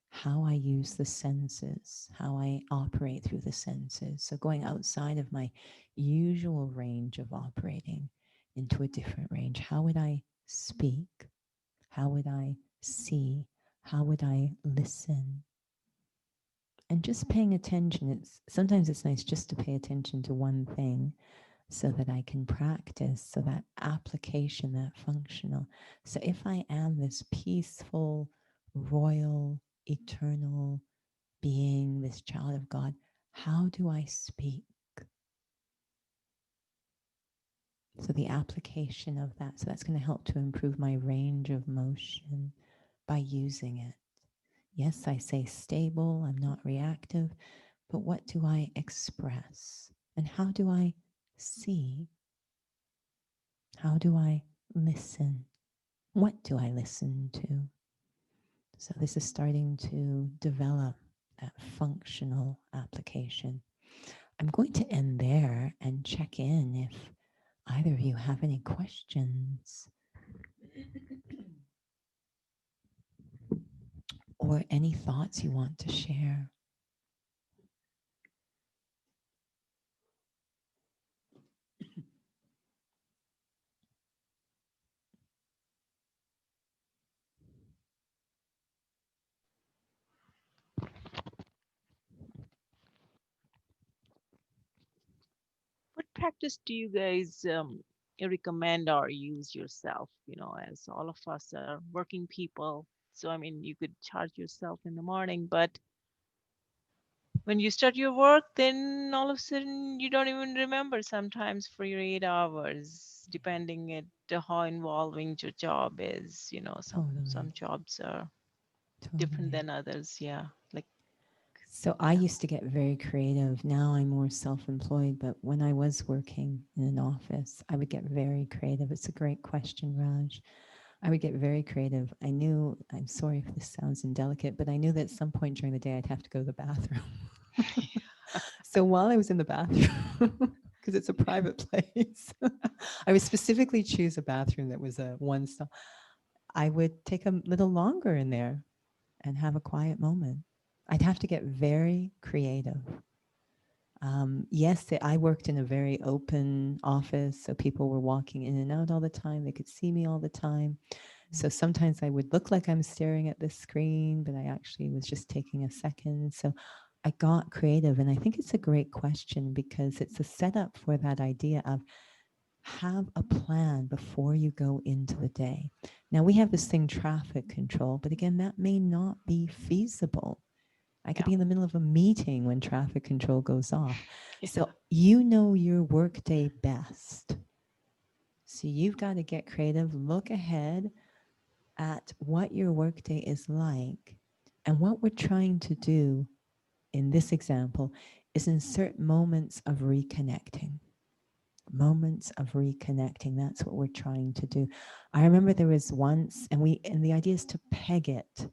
how I use the senses, how I operate through the senses? So going outside of my usual range of operating into a different range, how would I speak? How would I see? How would I listen? And just paying attention, sometimes it's nice just to pay attention to one thing so that I can practice, so that application, that functional. So if I am this peaceful, royal, eternal being, this child of God, how do I speak? So the application of that, so that's going to help to improve my range of motion by using it. Yes, I say stable, I'm not reactive, but what do I express? And how do I see? How do I listen? What do I listen to? So this is starting to develop that functional application. I'm going to end there and check in if either of you have any questions. or any thoughts you want to share. What practice do you guys recommend or use yourself? As all of us are working people. So, I mean, you could charge yourself in the morning, but when you start your work, then all of a sudden you don't even remember sometimes for your 8 hours, depending at how involving your job is. Some Totally. jobs are different Totally. than others. Yeah. Like, So I yeah. used to get very creative. Now I'm more self-employed, but when I was working in an office, I would get very creative. It's a great question, Raj. I would get very creative. I knew, I'm sorry if this sounds indelicate, but I knew that at some point during the day I'd have to go to the bathroom. So while I was in the bathroom, because it's a private place, I would specifically choose a bathroom that was a one stall. I would take a little longer in there and have a quiet moment. I'd have to get very creative. Yes, I worked in a very open office, so people were walking in and out all the time. They could see me all the time. So sometimes I would look like I'm staring at this screen, but I actually was just taking a second. So I got creative. And I think it's a great question because it's a setup for that idea of have a plan before you go into the day. Now we have this thing, traffic control, but again, that may not be feasible. I could Yeah. be in the middle of a meeting when traffic control goes off. Yeah. So you know your workday best. So you've got to get creative, look ahead at what your workday is like. And what we're trying to do in this example is insert moments of reconnecting. Moments of reconnecting. That's what we're trying to do. I remember there was once, and the idea is to peg it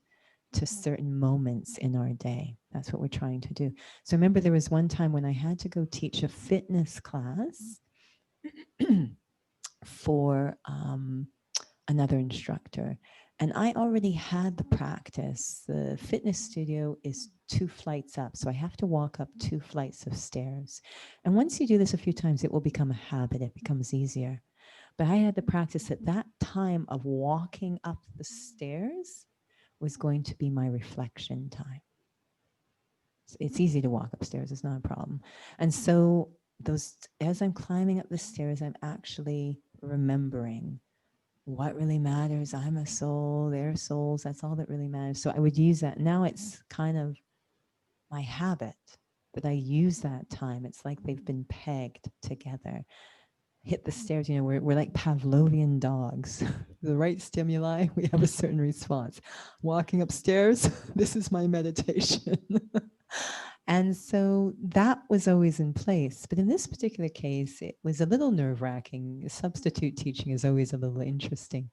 to certain moments in our day. That's what we're trying to do. So I remember there was one time when I had to go teach a fitness class for another instructor. And I already had the practice. The fitness studio is 2 flights up. So I have to walk up 2 flights of stairs. And once you do this a few times, it will become a habit. It becomes easier. But I had the practice at that time of walking up the stairs was going to be my reflection time. It's easy to walk upstairs. It's not a problem. And so as I'm climbing up the stairs, I'm actually remembering what really matters. I'm a soul, they're souls. That's all that really matters. So I would use that. Now it's kind of my habit that I use that time. It's like they've been pegged together. Hit the stairs, we're like Pavlovian dogs. The right stimuli, we have a certain response. Walking upstairs, this is my meditation. And so that was always in place. But in this particular case, it was a little nerve-wracking. Substitute teaching is always a little interesting.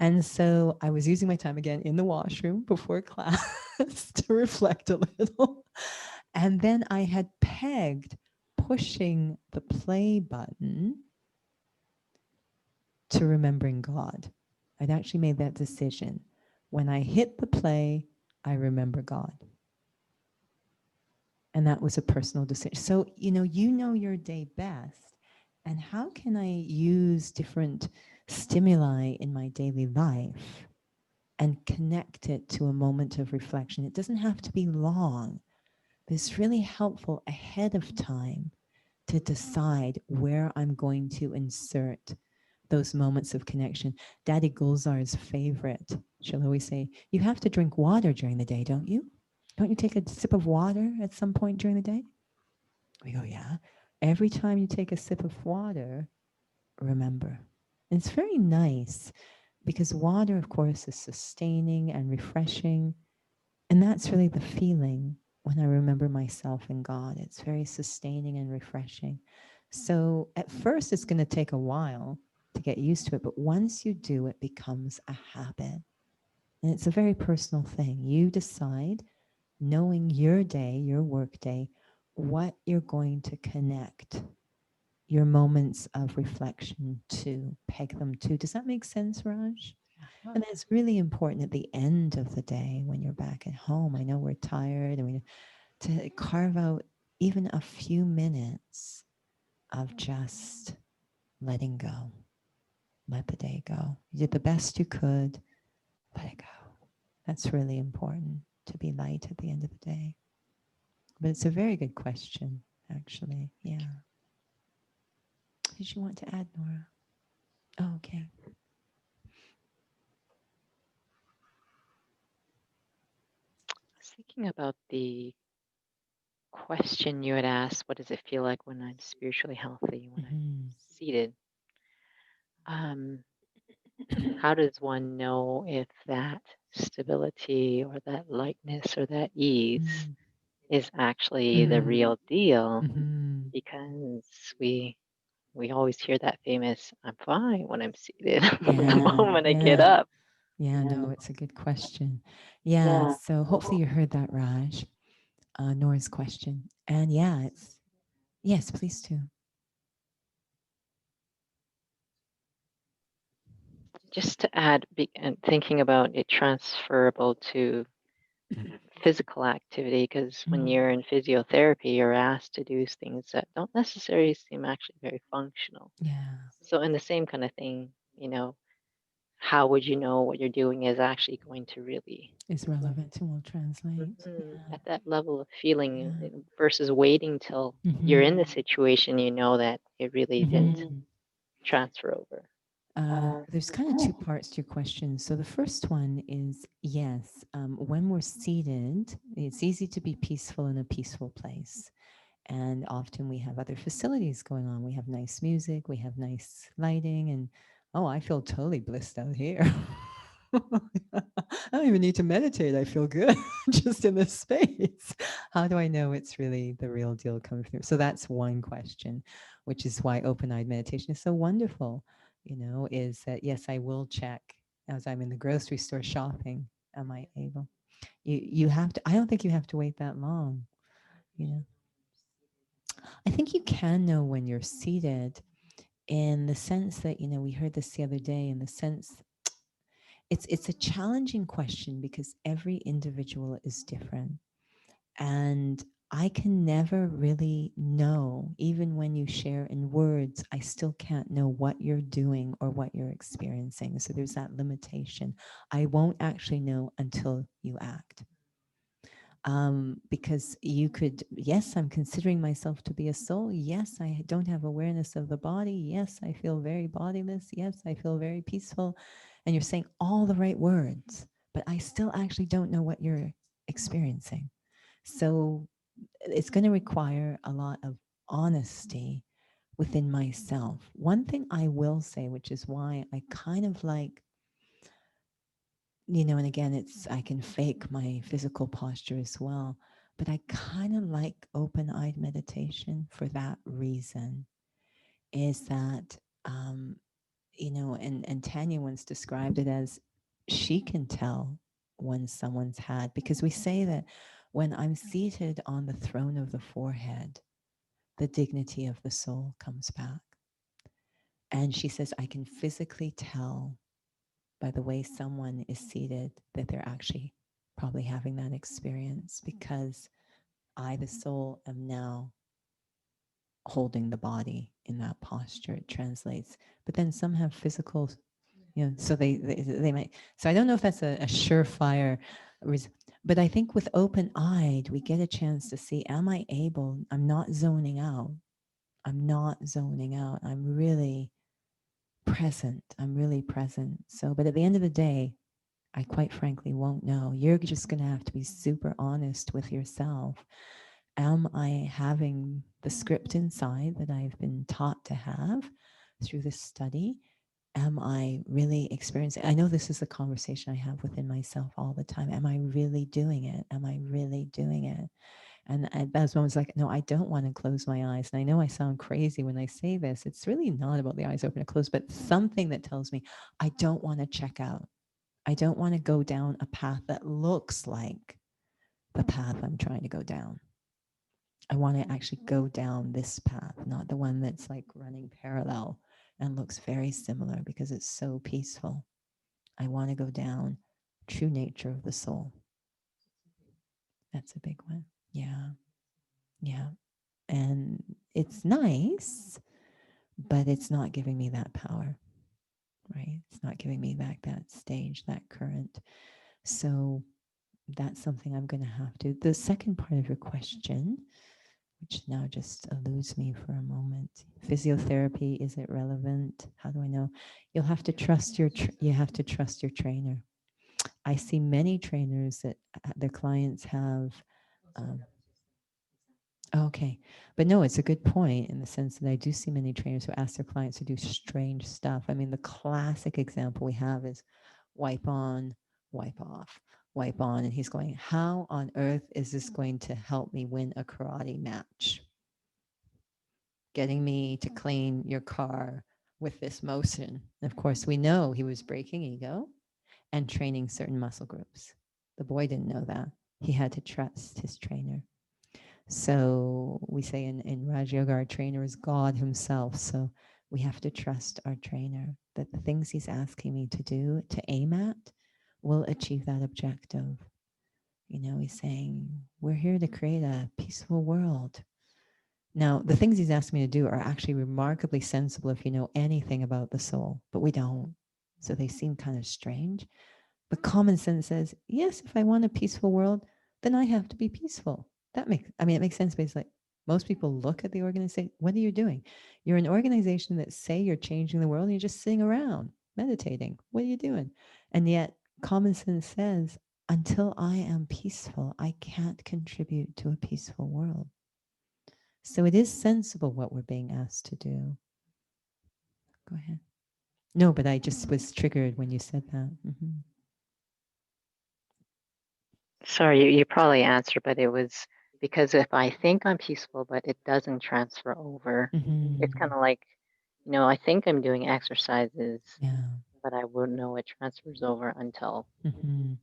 And so I was using my time again in the washroom before class to reflect a little. And then I had pegged pushing the play button to remembering God. I'd actually made that decision. When I hit the play, I remember God. And that was a personal decision. So, you know your day best. And how can I use different stimuli in my daily life and connect it to a moment of reflection? It doesn't have to be long, but it's really helpful ahead of time to decide where I'm going to insert those moments of connection. Daddy Gulzar's favorite, she'll always say, you have to drink water during the day, don't you? Don't you take a sip of water at some point during the day? We go, yeah. Every time you take a sip of water, remember. And it's very nice because water, of course, is sustaining and refreshing. And that's really the feeling when I remember myself and God. It's very sustaining and refreshing. So at first, it's going to take a while to get used to it. But once you do, it becomes a habit. And it's a very personal thing. You decide, knowing your day, your work day, what you're going to connect your moments of reflection to, peg them to. Does that make sense, Raj? Uh-huh. And it's really important at the end of the day when you're back at home. I know we're tired and we to carve out even a few minutes of just letting go. Let the day go. You did the best you could. Let it go. That's really important to be light at the end of the day. But it's a very good question, actually. Yeah. Did you want to add, Nora? Oh, okay. I was thinking about the question you had asked, what does it feel like when I'm spiritually healthy, when I'm Mm-hmm. seated? Um, how does one know if that stability or that lightness or that ease is actually the Mm-hmm. real deal? Mm-hmm. Because we always hear that famous "I'm fine when I'm seated" the Yeah, moment I get yeah. up. Yeah, no, it's a good question. Yeah, so hopefully you heard that, Raj, Nora's question. And yeah, it's, yes, please do. Just to add, and thinking about it transferable to physical activity, because when you're in physiotherapy, you're asked to do things that don't necessarily seem actually very functional. Yeah, So, in the same kind of thing, how would you know what you're doing is actually going to really it's relevant and will translate. Yeah, at that level of feeling yeah. versus waiting till you're in the situation, you know that it really didn't transfer over. There's kind of two parts to your question. So the first one is yes, when we're seated, it's easy to be peaceful in a peaceful place. And often we have other facilities going on. We have nice music, we have nice lighting, and oh, I feel totally blissed out here. I don't even need to meditate. I feel good just in this space. How do I know it's really the real deal coming through? So that's one question, which is why open eyed meditation is so wonderful. Is that yes, I will check as I'm in the grocery store shopping. Am I able? You have to, I don't think you have to wait that long. You know, I think you can know when you're seated in the sense that, we heard this the other day, in the sense it's a challenging question because every individual is different. And I can never really know, even when you share in words, I still can't know what you're doing or what you're experiencing. So there's that limitation. I won't actually know until you act. Because you could, yes, I'm considering myself to be a soul. Yes, I don't have awareness of the body. Yes, I feel very bodiless. Yes, I feel very peaceful. And you're saying all the right words, but I still actually don't know what you're experiencing. So it's going to require a lot of honesty within myself. One thing I will say, which is why I kind of like, and again, I can fake my physical posture as well, but I kind of like open eyed meditation for that reason, is that, and Tanya once described it as she can tell when someone's had, because we say that when I'm seated on the throne of the forehead, the dignity of the soul comes back. And she says, I can physically tell by the way someone is seated that they're actually probably having that experience, because I, the soul, am now holding the body in that posture. It translates. But then some have physical, so they might. So I don't know if that's a surefire. But I think with open eyed, we get a chance to see, am I able? I'm not zoning out. I'm not zoning out. I'm really present. I'm really present. So, but at the end of the day, I quite frankly won't know. You're just going to have to be super honest with yourself. Am I having the script inside that I've been taught to have through this study? Am I really experiencing? I know this is a conversation I have within myself all the time. Am I really doing it? Am I really doing it? And at those moments, like, no, I don't want to close my eyes. And I know I sound crazy when I say this. It's really not about the eyes open and closed, but something that tells me I don't want to check out. I don't want to go down a path that looks like the path I'm trying to go down. I want to actually go down this path, not the one that's like running parallel and looks very similar because it's so peaceful. I want to go down true nature of the soul. That's a big one. Yeah. Yeah. And it's nice, but it's not giving me that power, right? It's not giving me that stage, that current. So that's something I'm going to have to. The second part of your question, which now just eludes me for a moment. Physiotherapy, is it relevant? How do I know? You'll have to trust your you have to trust your trainer. I see many trainers that their clients have. Okay, but no, it's a good point in the sense that I do see many trainers who ask their clients to do strange stuff. I mean, the classic example we have is wipe on, wipe off, wipe on, and he's going, "How on earth is this going to help me win a karate match? Getting me to clean your car with this motion." And of course, we know he was breaking ego and training certain muscle groups. The boy didn't know that. He had to trust his trainer. So we say in Raj Yoga, our trainer is God himself. So we have to trust our trainer that the things he's asking me to do, to aim at, will achieve that objective. You know, he's saying, we're here to create a peaceful world. Now, the things he's asked me to do are actually remarkably sensible if you know anything about the soul, but we don't. So they seem kind of strange. But common sense says, yes, if I want a peaceful world, then I have to be peaceful. It makes sense, but it's like most people look at the organization. What are you doing? You're an organization that say you're changing the world and you're just sitting around meditating. What are you doing? And yet common sense says, until I am peaceful, I can't contribute to a peaceful world. So it is sensible what we're being asked to do. Go ahead. No, but I just was triggered when you said that. Mm-hmm. Sorry, you probably answered, but it was because if I think I'm peaceful, but it doesn't transfer over, it's kind of like, I think I'm doing exercises, Yeah. but I wouldn't know it transfers over until Mm-hmm.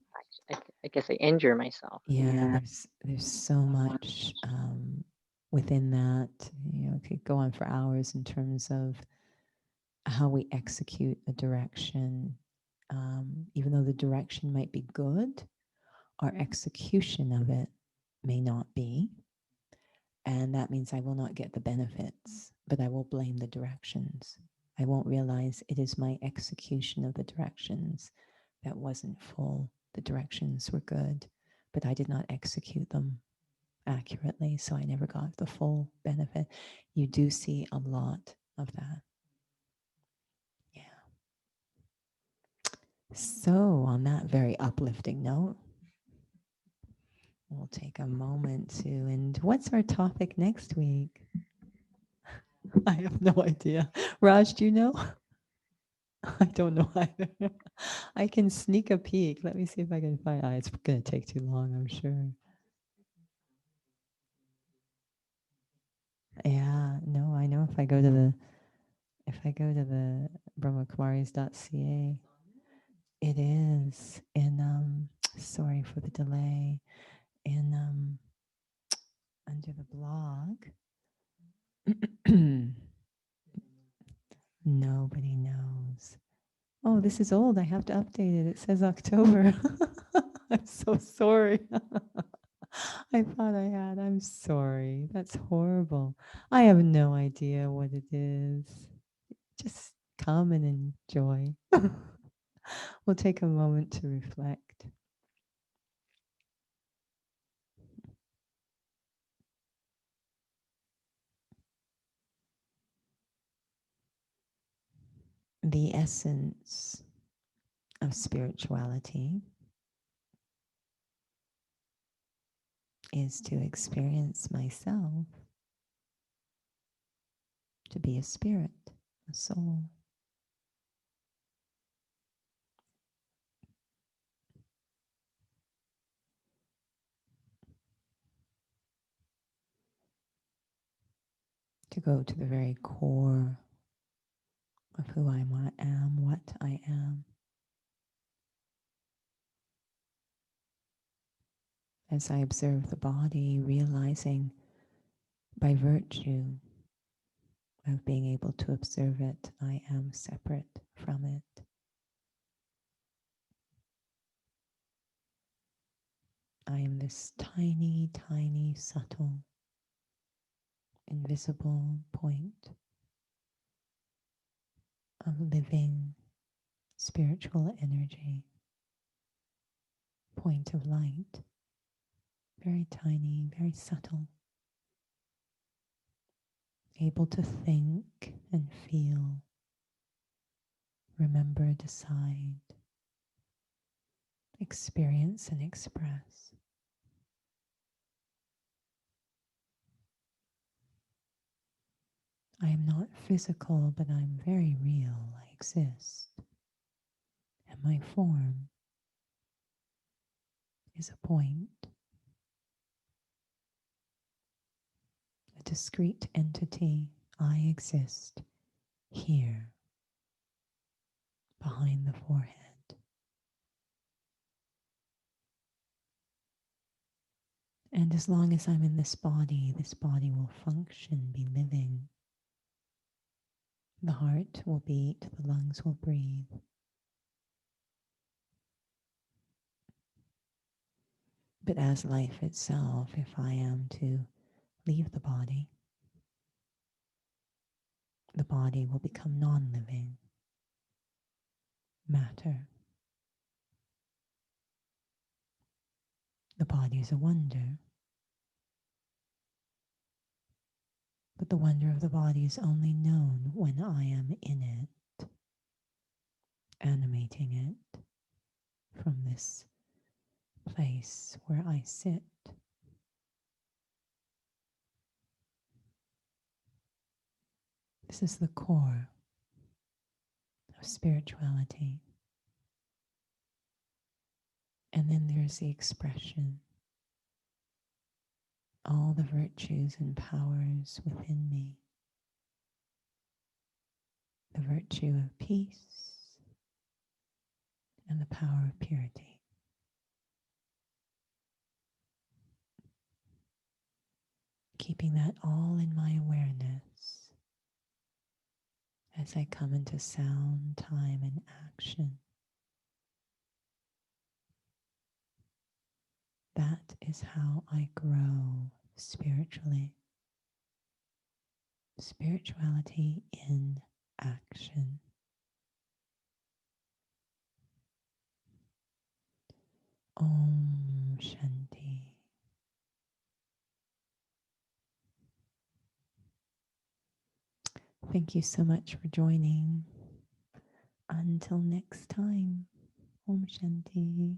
I guess I injure myself. Yeah, there's so much within that. It could go on for hours in terms of how we execute a direction. Even though the direction might be good, our execution of it may not be. And that means I will not get the benefits, but I will blame the directions. I won't realize it is my execution of the directions that wasn't full. The directions were good, but I did not execute them accurately, so I never got the full benefit. You do see a lot of that. Yeah. So, on that very uplifting note, we'll take a moment to, and what's our topic next week? I have no idea. Raj, do you know? I don't know either. I can sneak a peek. Let me see if I can find. It's going to take too long, I'm sure. Yeah, no, I know if I go to the brahmakumaris.ca, it is in sorry for the delay, in under the blog. Nobody knows. Oh, this is old. I have to update it. It says October. I'm so sorry. I thought I had. I'm sorry. That's horrible. I have no idea what it is. Just come and enjoy. We'll take a moment to reflect. The essence of spirituality is to experience myself to be a spirit, a soul. To go to the very core of who I am, what I am. As I observe the body, realizing by virtue of being able to observe it, I am separate from it. I am this tiny, tiny, subtle, invisible point of living spiritual energy, point of light, very tiny, very subtle, able to think and feel, remember, decide, experience and express. I am not physical, but I'm very real. I exist. And my form is a point, a discrete entity. I exist here, behind the forehead. And as long as I'm in this body will function, be living. The heart will beat, the lungs will breathe. But as life itself, if I am to leave the body will become non-living matter. The body is a wonder, but the wonder of the body is only known when I am in it, animating it from this place where I sit. This is the core of spirituality. And then there's the expression, all the virtues and powers within me. The virtue of peace and the power of purity. Keeping that all in my awareness as I come into sound, time, and action. That is how I grow spiritually. Spirituality in action. Om Shanti. Thank you so much for joining. Until next time, Om Shanti.